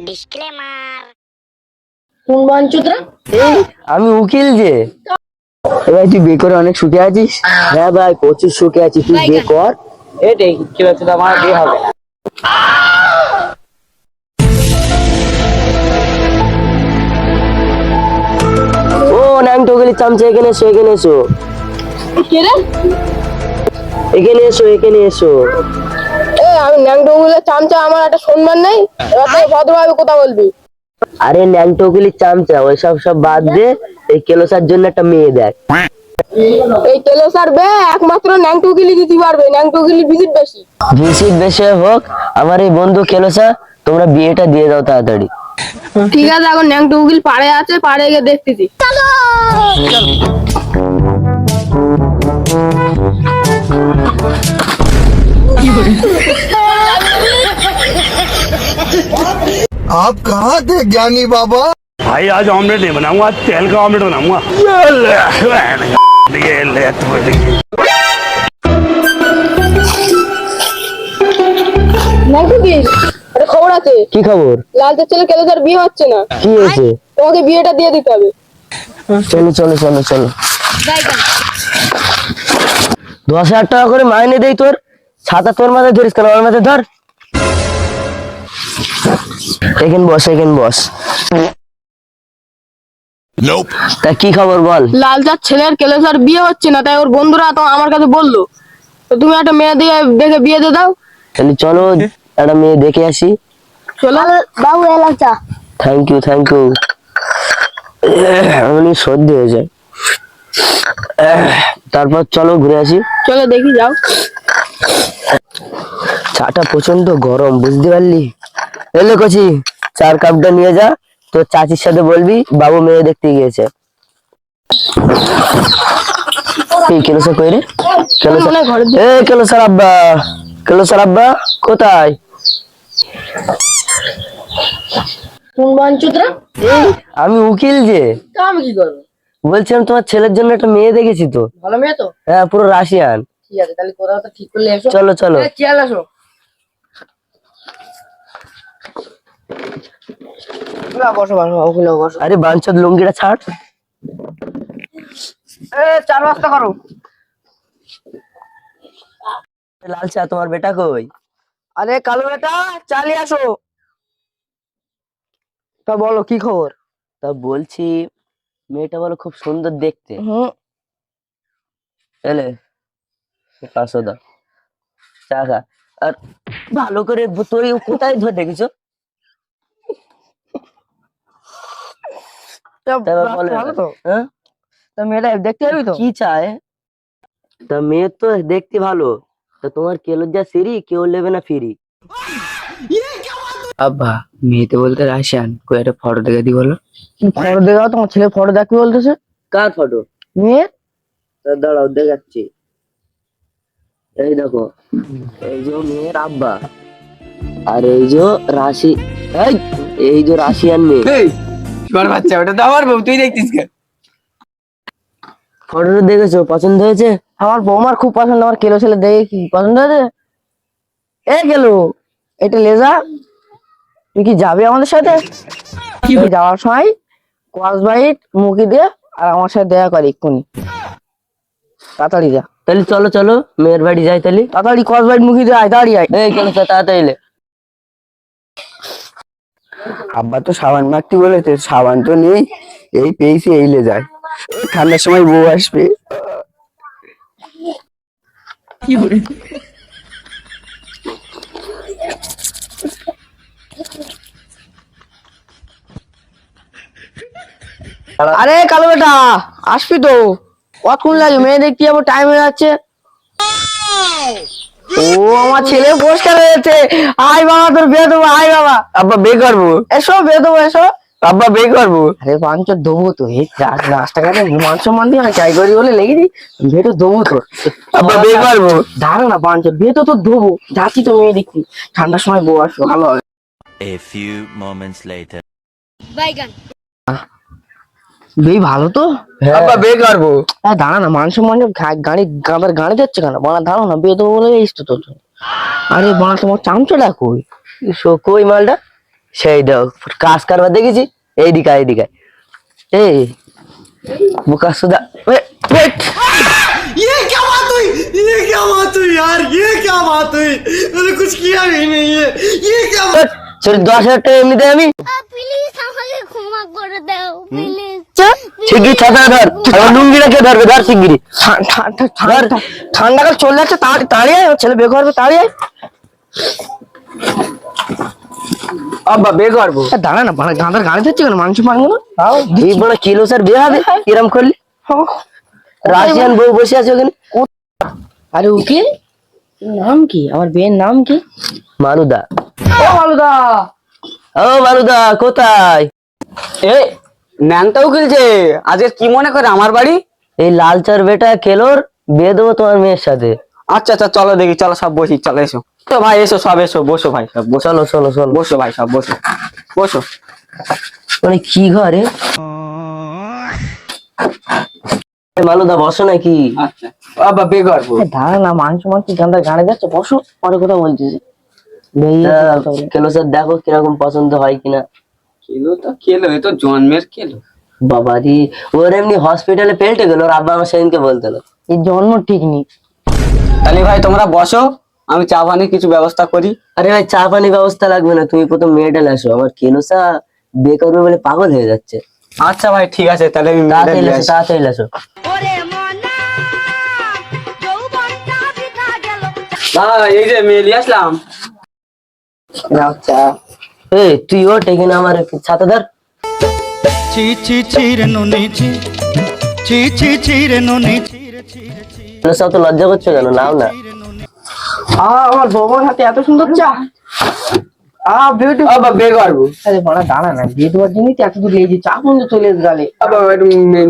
Disclaimer. কোন বাঞ্চুতরা? এই আমি উকিল যে। ভাই তুই বিয়ে করে অনেক সুখে আছিস? হ্যাঁ ভাই প্রচুর সুখে আছি, তুই বিয়ে কর। এটাই কি হচ্ছে, আমার বিয়ে হবে না। ও নাম টোগলি চামচা, এখানে এসো, এখানে এসো, কে রে? এখানে এসো, এখানে এসো। আমি ন্যাংটো চামচা, আমার একটা সম্মান নেই? এবার তুই ভদ্রভাবে কথা বলবি। আরে ন্যাংটোগুলি চামচা ওইসব সব বাদ দে, এই কেলোসার জন্য একটা মেয়ে দেখ। এই তেলসার বে একমাত্র ন্যাংটো গিলি দিতে পারবে, ন্যাংটো গিলি ভিজিট বেশি। ভিসির বেশি হোক, আমার এই বন্ধু কেলোসা, তোমরা বিয়েটা দিয়ে দাও তাড়াতাড়ি। ঠিক আছে, এখন ন্যাংটো গিল পাড়ে আছে, পাড়ে গিয়ে দেখতেছি। आप कहाँ थे ज्ञानी बाबा? भाई आज ऑमलेट नहीं बनाऊंगा, आज तेल का ऑमलेट बनाऊंगा। ये ले ন্যাংটো গিল, একটা খবর আছে। কি খবর? লালচের ছেলে কেলোসার বিয়ে হচ্ছে না, কি হয়েছে? তোমাকে বিয়েটা দিয়ে দিতে হবে। চলো চলো চলো চলো। 10,000 টাকা করে মাইনে দেই তোর, ছাতা তোর মাথায় ধরিস কেন, আমার মাথায় ধর। এখানে বস, এখানে বস। তা কি খবর বল? লালচার ছেলের কেলোসার বিয়ে হচ্ছে না, তাই ওর বন্ধুরা তো আমার কাছে বললো, তো তুমি একটা মেয়ে দিয়ে দেখে বিয়ে দিয়ে দাও। তাহলে চলো একটা মেয়ে দেখে আসি। চলো বাবু, এলাচা। Thank you thank you. এমনি সর্দি হয়ে যায়। তারপর চলো ঘুরে আসি। চলো দেখি, যাও। চাটা প্রচন্ড গরম, বুঝতে পারলি? এলে কচি, চার কাপটা নিয়ে যা, তোর চাচির সাথে বলবি বাবু মেয়ে দেখতে গিয়েছে। কেলোসা কই রে? কেলোসার আব্বা, কেলোসার আব্বা কোথায়? কোন বাঞ্চুতরা? এই আমি উকিল যে। তা আমি কি করবো? বলছিলাম তোমার ছেলের জন্য একটা মেয়ে দেখেছি তো। ভালো মেয়ে তো? হ্যাঁ পুরো রাশিয়ান। ঠিক আছে, তাহলে কোথাও তো ঠিক করলে এসো। চলো চলো। চেয়ার আসো। বসো বসো, ওখানে বসো। আরে বাঞ্চদ লুঙ্গিটা ছাড়। 4 বস্তা করো। লাল চা, তোমার বেটা কই? আরে কালো বেটা, চালিয়ে আসো। তা বলো কি খবর? তা বলছি মেয়েটা বলো খুব সুন্দর দেখতে। এলে পাঁচশো দাও, চা খা। আর ভালো করে তুই কোথায় ধরে দেখেছো? ভালো তো? হ্যাঁ তা মেয়েটা দেখতে যাবি তো? কি চায়? তা মেয়ে তো দেখতে ভালো, তা তোমার কেলো যা সিরি কেউ নেবে না ফিরি। আব্বা মেয়েতে বলতে রাশিয়ান, কই একটা ফটো দেখে দি বলো। ফটো দেখাও, তোমার ছেলে ফটো দেখতে বলতেছে। কার ফটো? মেয়ে। তা দাঁড়াও দেখাচ্ছি। এই দেখো, এই যে মেয়ের আব্বা, আর এই যে রাশি, এই যে রাশিয়ান মেয়ে। বাচ্চা ওটা তো আমার বউ, তুই দেখছিস কেন? ফটোটা দেখেছো, পছন্দ হয়েছে? আমার বৌমার খুব পছন্দ, আমার কেলো ছেলে দেখে কি পছন্দ হয়েছে। এ গেলো, এটা লেজা, তুই কি যাবি আমাদের সাথে? তুই যাওয়ার সময় ক্রস বাইট মুখে দিয়ে আর আমার সাথে দেখা কর এক্ষুনি, তাড়াতাড়ি যা। তাহলে চলো চলো মেয়ের বাড়ি যাই তাহলে। তাড়াতাড়ি ক্রস বাইট মুখে দিয়ে আয়, তাড়াতাড়ি আয়। এই কেন তাড়াতাড়ি এলে? আব্বা তো সাবান মাখতে বলেছে, সাবান তো নেই, এই পেয়েছি এইলে যায়, ঠান্ডার সময় বউ আসবে। আরে কালো বেটা, আসবি তো? কতক্ষণ লাগে? মেয়ে দেখতে যাবো, টাইম হয়ে যাচ্ছে। ও আমার ছেলে পোস্টার হয়েছে। আয় বাবা, তোর বিয়ে দেবো, আয় বাবা। আব্বা বিয়ে করবো। এসো বিয়ে দেবো, এসো। আব্বা বিয়ে করবো। আরে পাঁচ দেবো তো, এই রাস্তাঘাটে মান সম্মান দিয়ে আমি চাই করি বলে লেগে দিই, বিয়েটা দেবো তো। আব্বা বিয়ে করবো। দাঁড়ো না পাঁচ, বিয়ে তো তোর দেবো, যাচ্ছি তো মেয়ে দেখছি, ঠান্ডার সময় বউ আসো, ভালো হবে। A few moments later. বেশ ভালো তো। আব্বা বিয়ে করবো। দাঁড়া না, মান সম্মান গাড়ি গাঁদার গাড়ি দিচ্ছে কেন? বানা দাঁড়ো না, বিয়ে দেবো বলে এসছো তো। আরে বানা, তোমার চামচাটা কই? কই মালটা? সেই দাও কাজ কারবার দেখেছি, এইদিকে এইদিকে এই বুকা সুদা ये क्या बात हुई, ये क्या बात हुई यार, ये क्या बात हुई, मैंने कुछ किया ही नहीं है, ये क्या সরি 10,000 টাকা এমনিতে আমি প্লিজ আমাকে ক্ষমা করে দাও প্লিজ। শিগগিরি ছাতা ধর, আমার লুঙ্গিটা কে ধরবে, ধর শিগগিরি। ঠান্ডা কাল চলে যাচ্ছে, তাড়িয়ে আয়, ছেলে বের করবে, তাড়িয়ে আয়। আব্বা বে করবো। দাঁড়া না, গাঁদার গাড়ি দিচ্ছে কেন, মাংস পারবো না। এই বড় কিলো স্যার বিয়ে হবে এরম করলে? রাশিয়ান বউ বসে আছে ওখানে। আরে ওকে নাম কি, আমার বিয়ের নাম কি? মালুদা। ও মালুদা, ও মালুদা কোথায়? এ ন্যাংটাও খেলছে আজকে, কি মনে করে আমার বাড়ি? এই লালচার বেটা কেলোর বিয়ে দেবো তোমার মেয়ের সাথে। আচ্ছা আচ্ছা চলো দেখি, চলো সব বসি, চলো এসো তো ভাই, এসো সব এসো, বসো ভাই সব বসো, চলো চলো চলো বসো ভাই সব বসো বসো। মানে কি ঘরে মালুদা বসো নাকি? আচ্ছা আব্বা বে করবো। দাঁড়া না, মাংস গাঁদার গাড়ি যাচ্ছে, বসো, পরে কথা বলছিস। কেলো স্যার দেখো কিরকম পছন্দ হয় কিনা। খেলো তো খেলো, এ তো জন্মের খেলো। বাবারি ওর এমনি হসপিটালে পেল্টে গেল, ওর আব্বা আমার সেদিনকে বলতেলো। এই জন্ম ঠিক নেই। তাহলে ভাই তোমরা বসো, আমি চা পানির কিছু ব্যবস্থা করি। আরে ভাই চা পানি ব্যবস্থা লাগবে না, তুমি প্রথম মেয়েটা আসো, আমার কেলোসা বিয়ে করবে বলে পাগল হয়ে যাচ্ছে। আচ্ছা ভাই ঠিক আছে, তাহলে আমি মেয়েটা তাড়াতাড়ি নিয়ে আসো, আসি। তাড়াতাড়ি আসো। ওরে মনা যৌবনটা বৃথা গেল। ভাই এই যে মেয়ে নিয়ে আসলাম। আচ্ছা এই তুই ওঠ, এখানে আমার ছাতা ধর। ची ची ची रे नुनी ची ची ची ची रे नुनी ची रे ची रे ची কেলোসা তো লজ্জা করছো কেন, নাও না। আমার বৌমার হাতে এত সুন্দর চা, বিউটি। আব্বা বে করবো। আরে বড়া দাঁড়া না, বিয়ে দেওয়ার জন্যই তো এত দূর লেগেছে, চা পর্যন্ত চলে গেলে। আব্বা একটু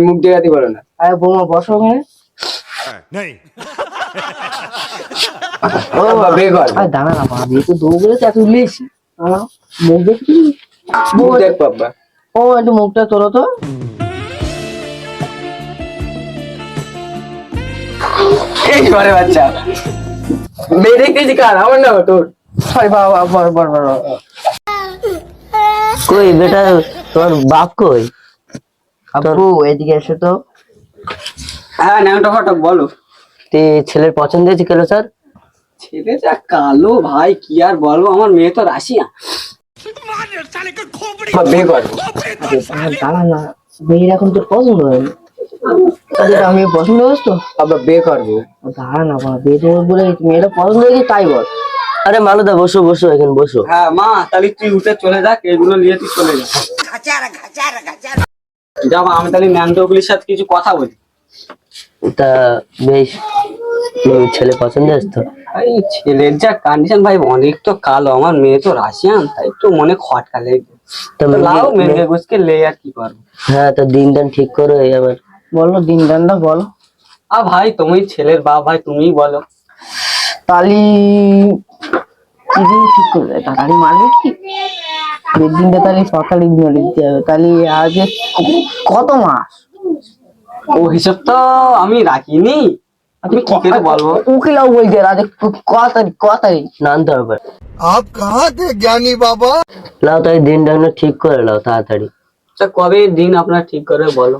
মুখ দেখাতে পারো না? আরে বৌমা বসো ওখানে। नहीं ও আব্বা বে করবো। আরে দাঁড়া না, বিয়ে তো দৌ বলে তো এত দূর লেগেছি। মুখ দেখি, মুখ দেখবো আব্বা। ও একটু মুখটা তোলো তো। এই ঘরে বাচ্চা মেয়ে দেখতেছি কার, আমার না তোর? সরি বাবা, কই বেটা তোমার বাপ কই? আপু এদিকে এসো তো। হ্যাঁ ন্যাংটা ফটক বলো। তে ছেলের পছন্দ হয়েছে কেলো স্যার? ছেলে যা কালো ভাই, কি আর বলবো, আমার মেয়ে তো রাশিয়া। বে করবো। দাঁড়া না, মেয়ের এখন তোর পছন্দ হয়নি, আমি পছন্দ হয়েছ তো। আব্বা বে করবো। দাঁড়া না বাবা, বিয়ে দেবো বলে মেয়েটা পছন্দ হয়েছে তাই বল। আরে মালুদা বসো বসো, এখানে বসো। হ্যাঁ মা, তাহলে তুই উঠে চলে যাক, এগুলো নিয়ে তুই চলে যা। যা মা, আমি তাহলে ন্যাংটোগুলির সাথে কিছু কথা বলি। তা বেশ, ছেলে পছন্দ হয়েছে তো? এই ছেলের যা কন্ডিশন ভাই, অনেক তো কালো, আমার মেয়ে তো রাশিয়ান, তাই তো মনে খটকা লেগে। তা লাও মেয়ে- মেয়ে গুছকে লে, আর কি করবো। হ্যাঁ তো দিন দান ঠিক করো এই আবার। বলো দিন দান্দা বলো। ভাই তুমি ছেলের বাপ, ভাই তুমিই বলো। তালি কি দিন ঠিক করবে, তাড়াতাড়ি মারবে কি? বিয়ের দিনটা তাহলে সকালে দিনে দিতে হবে, তাহলে আজ কত মাস? ও হিসাব তো আমি রাখিনি, আমি কি করে বলবো। উকিলাও বলছে আজ ক তারিখ নানতে হবে। आप कहाँ थे ज्ञानी बाबा। লাও তাই দিন দান ঠিক করে লাও তাড়াতাড়ি। আচ্ছা কবে দিন আপনার ঠিক করে বলো।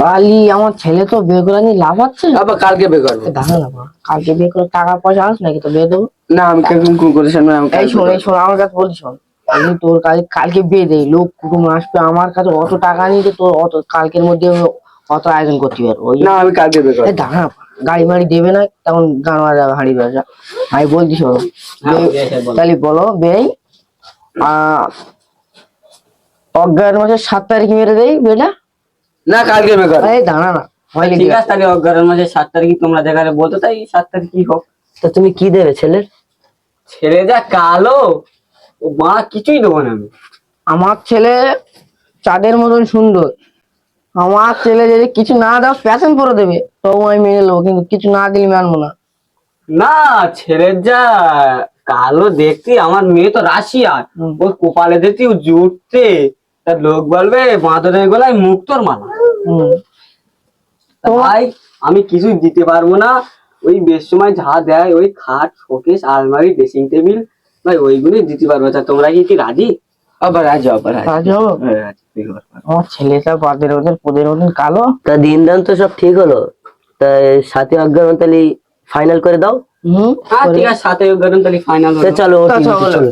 কালি আমার ছেলে তো বিয়ে করে নিয়ে লাভ আছে। আবার কালকে বে করবো। দাঁড়া না বাবা, কালকে বিয়ে করে টাকা পয়সা আস নাকি তো বিয়ে দেবো। না আমি কেমন করে শুনবো, এই শোন আমার কাছে বলছি, শোন আমি তোর কালকে বিয়ে দেই, লোক কুটুম আসবে, আমার কাছে অত টাকা নেই যে তোর অত কালকের মধ্যে অত আয়োজন করতে পারবো। ওই না আমি কালকে বে করবো। দাঁড়া, গাড়ি মাড়ি দেবে না, তখন গান মারা যাবে, হাঁড়ি বাজা। আমি বলছি শোনো, তাহলে বলো বেই অজ্ঞান মাসের 7 তারিখ মেরে দেই বেটা। না কালকে বে করবো। এই দাঁড়া না, হয় ঠিক আছে তাহলে অজ্ঞানের মাঝে 7 তারিখ তোমরা যেখানে বলতো, তাই 7 তারিখই হোক। তা তুমি কি দেবে ছেলের? ছেলে যা কালো, ও মা কিছুই দেবো না আমি। আমার ছেলে চাঁদের মতন সুন্দর, আমার ছেলে যদি কিছু না দাও ফ্যাশন করে দেবে, তবু আমি মেনে নেবো, কিন্তু কিছু না দিলে মানবো না। না ছেলের যা কালো দেখতে, আমার মেয়ে তো রাশিয়ান, ওর কপালে দেখতে ও জুটতে, তার লোক বলবে বাঁদরের গলায় মুখ তোর মালা। হম তা ভাই আমি কিছুই দিতে পারবো না, ওই বেশ সময় যা দেয়, ওই খাট শোকেস আলমারি ড্রেসিং টেবিল ভাই ওইগুলোই দিতে পারবো। তা তোমরা কি রাজি? আবার রাজি আবার রাজি। রাজি হবো? হ্যাঁ, রাজি, দিতে পারবো। আমার ছেলেটা বাদের ওদের পোদের মতন কালো। তা দিন দান তো সব ঠিক হলো, তাই 7ই অগ্রহায়ণ তাহলে ফাইনাল করে দাও। হ্যাঁ ঠিক আছে, 7ই অগ্রহায়ণ তাহলে ফাইনাল তা চলো তা ঠিক আছে, চলো। চলো।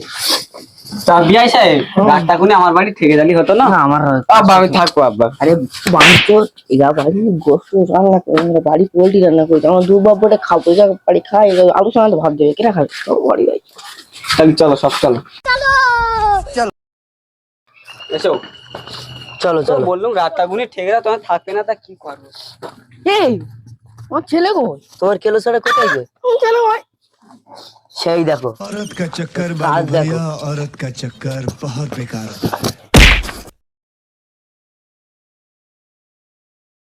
তা বিআই সাহেব, রাতটা কোনে আমার বাড়ি থেকে জালি হতো না? না আমার আব্বা আমি থাকবো আব্বা। আরে বাড়ি তো এরা বাড়ি গোস্ত রান্না করে, আমরা বাড়ি পোল্ট্রি রান্না করেছি। আমার দু বাপ বটে খাবো, যা বাড়ি খাই আলু সামনে তো ভাত দেবে, কেনা খাবে বাড়ি যাই। তাহলে চলো, সব চলো। এসো। চলো তো চলো। বললুম রাতটা গুনে ঠিক আছে, তোমার থাকবে না, তা কি করবো? এই আমার ছেলে কই? তোমার কেলো ছাড়া কোথায় গো? ছেলে ভাই সেই দেখো औरत का चक्कर आज बाबू देखो। भैया औरत का चक्कर बहुत बेकार होता है